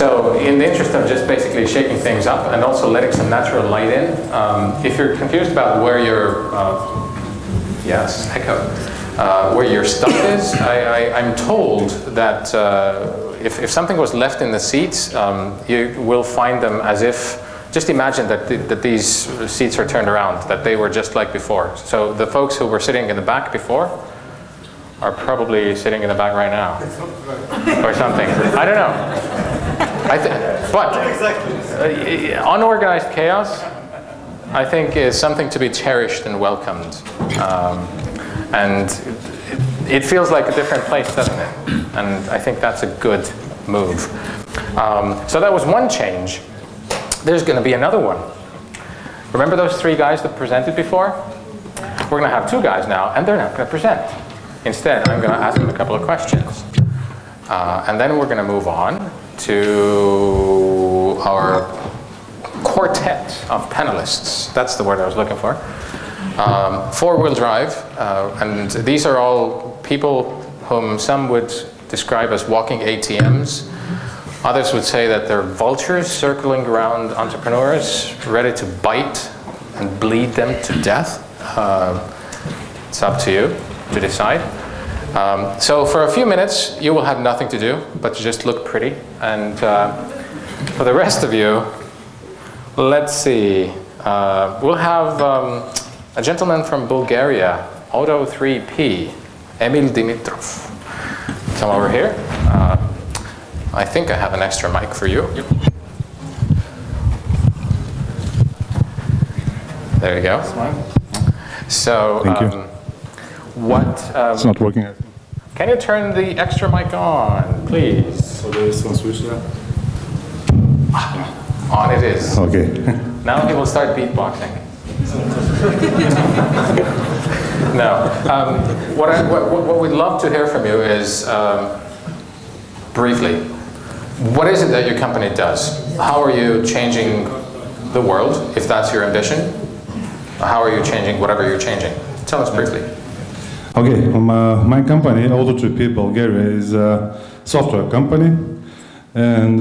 So in the interest of just basically shaking things up and also letting some natural light in, if you're confused about where your, yes, echo, where your stuff is, I'm told that if something was left in the seats, you will find them as if, just imagine that these seats are turned around, that they were just like before. So the folks who were sitting in the back before are probably sitting in the back right now, or something. I don't know. But unorganized chaos, I think, is something to be cherished and welcomed. And it feels like a different place, doesn't it? And I think that's a good move. So that was one change. There's going to be another one. Remember those 3 guys that presented before? We're going to have 2 guys now, and they're not going to present. Instead, I'm going to ask them a couple of questions. And then we're going to move on to our quartet of panelists. That's the word I was looking for. 4-wheel drive. And these are all people whom some would describe as walking ATMs. Others would say that they're vultures circling around entrepreneurs, ready to bite and bleed them to death. It's up to you to decide. So for a few minutes, you will have nothing to do but to just look pretty. And for the rest of you, let's see. We'll have a gentleman from Bulgaria, Auto 3P, Emil Dimitrov. Come over here. I think I have an extra mic for you. Yep. There you go. So, thank you. What? It's not working. Can you turn the extra mic on, please? So there is one switch there. On it is. Okay. Now he will start beatboxing. No. What we'd love to hear from you is, briefly, what is it that your company does? How are you changing the world, if that's your ambition? How are you changing whatever you're changing? Tell us briefly. Okay, my company, Auto 3P Bulgaria, is a software company. And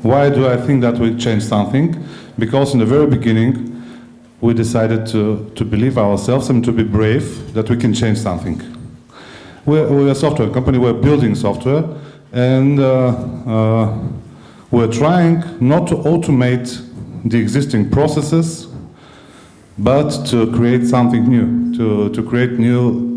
why do I think that we change something? Because in the very beginning, we decided to believe ourselves and to be brave that we can change something. We're a software company, we're building software, and we're trying not to automate the existing processes, but to create something new, to create new,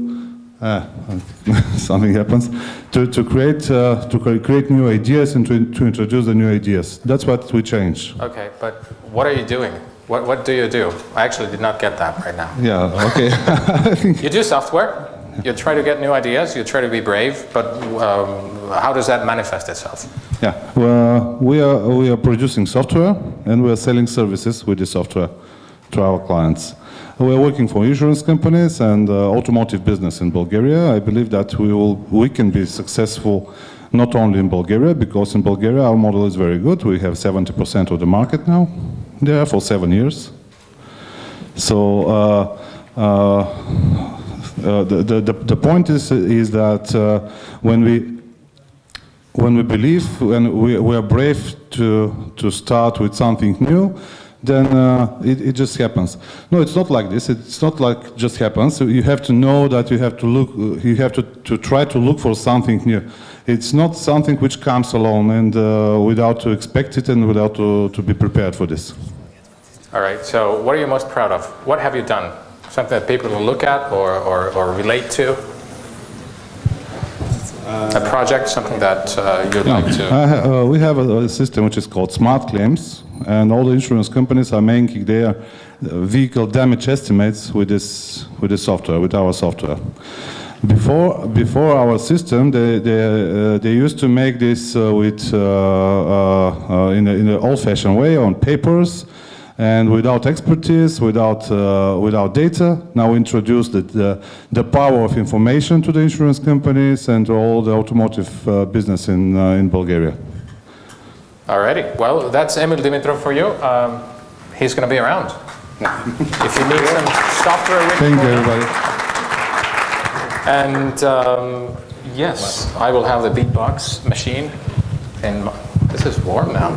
something happens, to create new ideas and to introduce the new ideas. That's what we change. Okay, but what are you doing? What do you do? I actually did not get that right now. Yeah, okay. You do software, you try to get new ideas, you try to be brave, but how does that manifest itself? Yeah, well, we are producing software and we are selling services with the software to our clients. We are working for insurance companies and automotive business in Bulgaria. I believe that we can be successful not only in Bulgaria, because in Bulgaria our model is very good. We have 70% of the market now. There for 7 years. So the point is that when we believe, when we are brave to start with something new, then it just happens. No, it's not like this. It's not like just happens. So you have to know that you have to look. You have to try to look for something new. It's not something which comes alone and without to expect it and without to be prepared for this. All right. So what are you most proud of? What have you done? Something that people will look at or relate to? A project, something that you'd like to... we have a system which is called Smart Claims, and all the insurance companies are making their vehicle damage estimates with this software, with our software. Before our system, they used to make this in an old-fashioned way on papers, and without expertise, without data. Now we introduce the power of information to the insurance companies and to all the automotive business in Bulgaria. Alrighty, well, that's Emil Dimitrov for you. He's going to be around. If you need some software, thank you, everybody. And yes, I will have the beatbox machine this is warm now.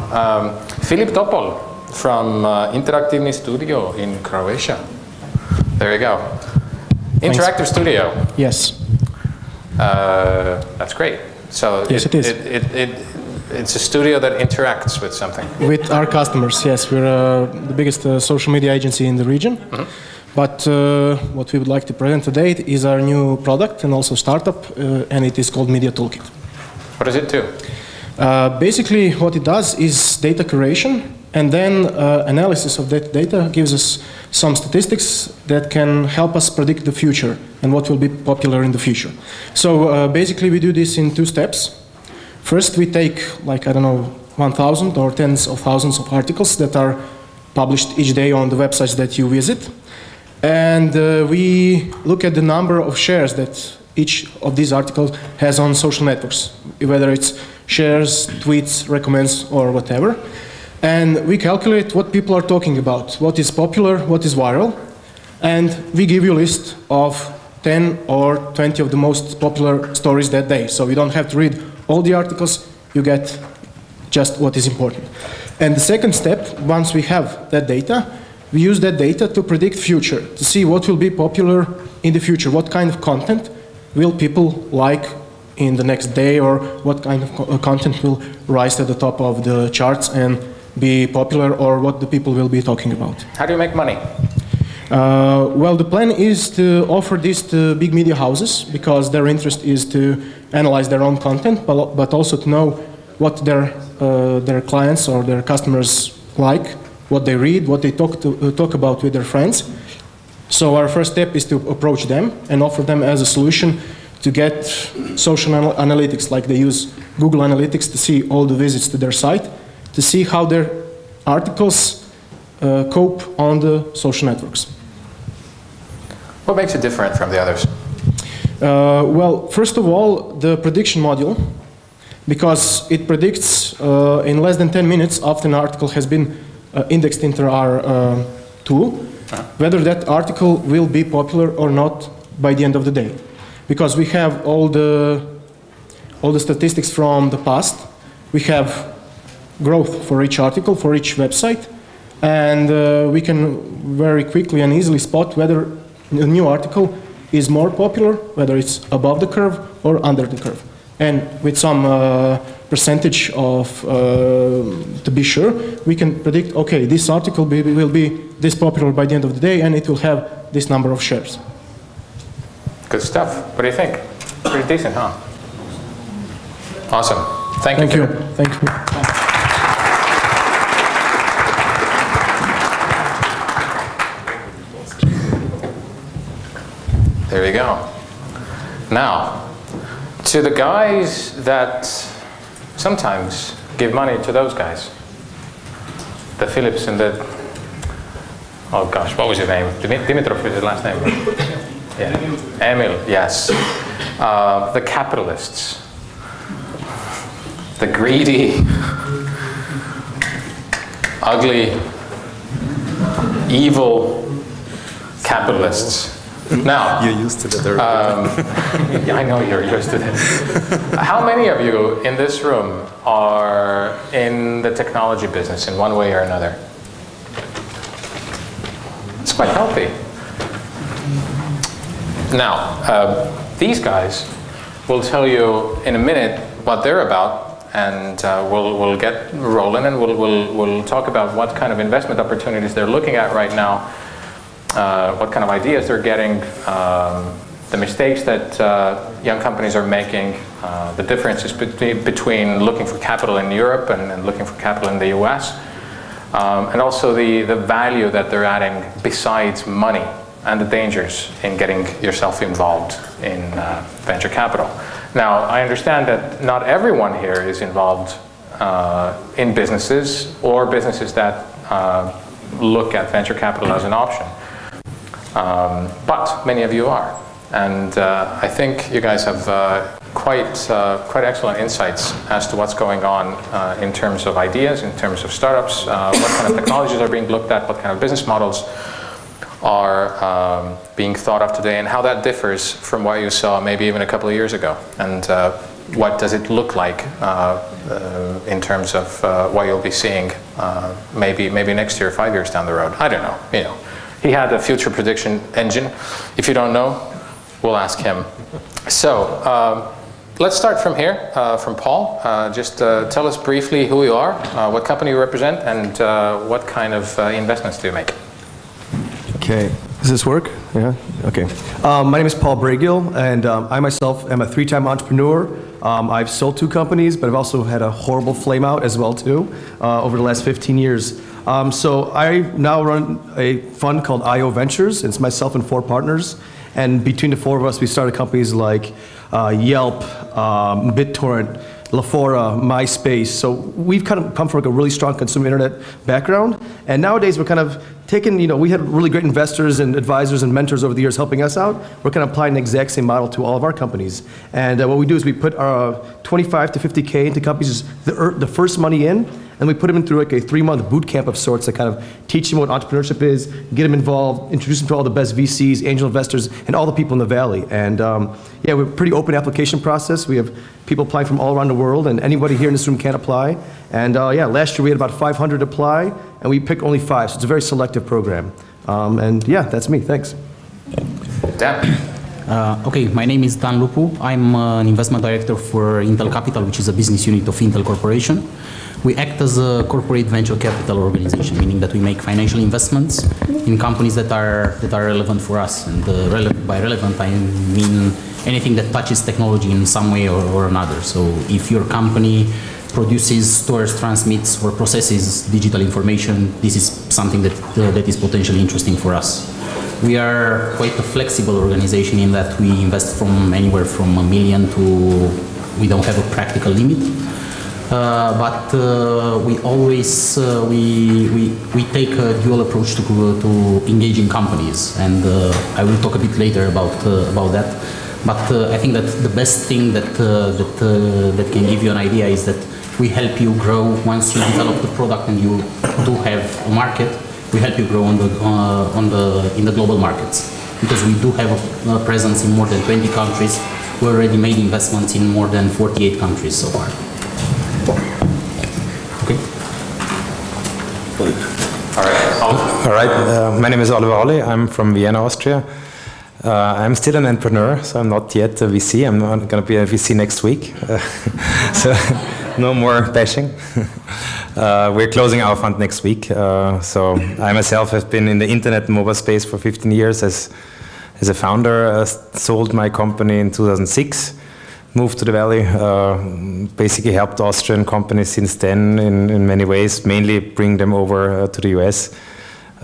Filip Topol from Interaktivni Studio in Croatia. There you go. Interactive studio. Yes. That's great. So yes, it is. It's a studio that interacts with something. With our customers, yes. We're the biggest social media agency in the region. Mm-hmm. But what we would like to present today is our new product and also startup, and it is called Media Toolkit. What does it do? Basically, what it does is data curation, and then analysis of that data gives us some statistics that can help us predict the future and what will be popular in the future. So basically, we do this in 2 steps. First, we take, like, I don't know, 1,000 or tens of thousands of articles that are published each day on the websites that you visit. And we look at the number of shares that each of these articles has on social networks, whether it's shares, tweets, recommends, or whatever. And we calculate what people are talking about, what is popular, what is viral. And we give you a list of 10 or 20 of the most popular stories that day. So you don't have to read all the articles, you get just what is important. And the second step, once we have that data, we use that data to predict future, to see what will be popular in the future, what kind of content will people like in the next day, or what kind of content will rise to the top of the charts and be popular, or what the people will be talking about. How do you make money? Well, the plan is to offer this to big media houses, because their interest is to analyze their own content, but also to know what their clients or their customers like, what they read, what they talk about with their friends. So our first step is to approach them and offer them as a solution to get social analytics, like they use Google Analytics to see all the visits to their site, to see how their articles cope on the social networks. What makes it different from the others? Well, first of all, the prediction module, because it predicts in less than 10 minutes after an article has been indexed into our tool, whether that article will be popular or not by the end of the day. Because we have all the statistics from the past, we have growth for each article, for each website, and we can very quickly and easily spot whether a new article is more popular, whether it's above the curve or under the curve. And with some percentage of, to be sure, we can predict, okay, this article will be this popular by the end of the day, and it will have this number of shares. Good stuff. What do you think? Pretty decent, huh? Awesome. Thank you. Thank you. There you go. Now, to the guys that sometimes give money to those guys, the Philips and the, oh gosh, what was your name? Dimitrov is his last name. Yeah. Emil, yes. The capitalists, the greedy, ugly, evil capitalists. Now, you're used to that already. Yeah, I know you're used to it. How many of you in this room are in the technology business in one way or another? It's quite healthy. Now, these guys will tell you in a minute what they're about, and we'll get rolling, and we'll talk about what kind of investment opportunities they're looking at right now. What kind of ideas they're getting, the mistakes that young companies are making, the differences between looking for capital in Europe and looking for capital in the US, and also the value that they're adding besides money, and the dangers in getting yourself involved in venture capital. Now, I understand that not everyone here is involved in businesses or businesses that look at venture capital as an option. But many of you are, and I think you guys have quite excellent insights as to what's going on in terms of ideas, in terms of startups, what kind of technologies are being looked at, what kind of business models are being thought of today, and how that differs from what you saw maybe even a couple of years ago. And what does it look like in terms of what you'll be seeing maybe next year, 5 years down the road. I don't know. You know, he had a future prediction engine. If you don't know, we'll ask him. So let's start from here, from Paul. Just tell us briefly who you are, what company you represent, and what kind of investments do you make? Okay. Does this work? Yeah? Okay. My name is Paul Bragiel, and I myself am a 3-time entrepreneur. I've sold 2 companies, but I've also had a horrible flame out as well, too, over the last 15 years. So I now run a fund called IO Ventures. It's myself and 4 partners. And between the 4 of us, we started companies like Yelp, BitTorrent, LaFora, MySpace. So we've kind of come from like a really strong consumer internet background. And nowadays we're kind of taking, you know, we had really great investors and advisors and mentors over the years helping us out. We're kind of applying the exact same model to all of our companies. And what we do is we put our 25 to 50K into companies, the first money in, and we put them in through like a 3-month boot camp of sorts that kind of teach them what entrepreneurship is, get them involved, introduce them to all the best VCs, angel investors, and all the people in the Valley. And yeah, we're a pretty open application process. We have people applying from all around the world, and anybody here in this room can apply. And yeah, last year we had about 500 apply, and we picked only 5, so it's a very selective program. And yeah, that's me. Thanks. Dan. Okay, my name is Dan Lupu. I'm an investment director for Intel Capital, which is a business unit of Intel Corporation. We act as a corporate venture capital organization, meaning that we make financial investments in companies that are relevant for us. And by relevant, I mean anything that touches technology in some way or another. So if your company produces, stores, transmits, or processes digital information, this is something that is potentially interesting for us. We are quite a flexible organization in that we invest from anywhere from $1 million to, we don't have a practical limit. But we always we take a dual approach to engaging companies, and I will talk a bit later about that. But I think that the best thing that can give you an idea is that we help you grow once you develop the product and you do have a market. We help you grow in the global markets, because we do have a presence in more than 20 countries. We already made investments in more than 48 countries so far. Okay. All right. My name is Oliver Olli. I'm from Vienna, Austria. I'm still an entrepreneur, so I'm not yet a VC. I'm not going to be a VC next week. So no more bashing. We're closing our fund next week. So I myself have been in the internet and mobile space for 15 years as a founder. Sold my company in 2006. Moved to the Valley, basically helped Austrian companies since then in many ways, mainly bring them over to the US.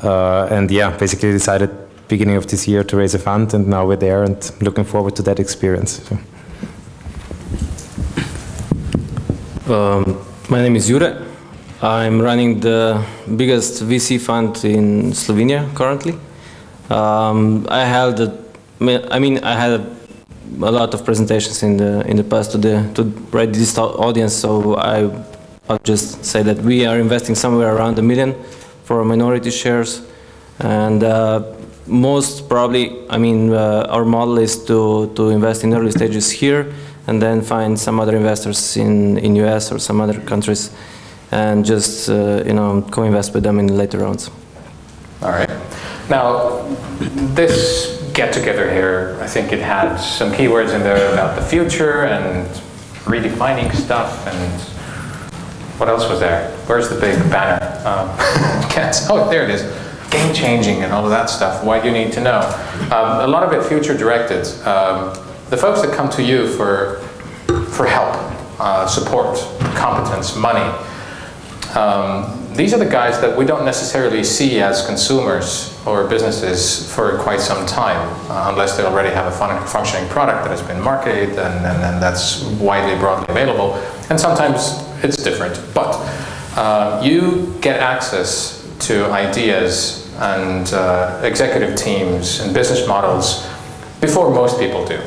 And yeah, basically decided beginning of this year to raise a fund, and now we're there and looking forward to that experience. So. My name is Jure. I'm running the biggest VC fund in Slovenia currently. I had a lot of presentations in the past to write this audience, so I'll just say that we are investing somewhere around $1 million for minority shares, and most probably, our model is to invest in early stages here, and then find some other investors in US or some other countries, and just co-invest with them in later rounds. All right. Now, this get-together here, I think it had some keywords in there about the future and redefining stuff, and what else was there? Where's the big banner? Oh, there it is. Game-changing and all of that stuff. Why do you need to know? A lot of it future-directed. The folks that come to you for help, support, competence, money, these are the guys that we don't necessarily see as consumers or businesses for quite some time, unless they already have a functioning product that has been marketed and that's widely, broadly available. And sometimes it's different. But you get access to ideas and executive teams and business models before most people do.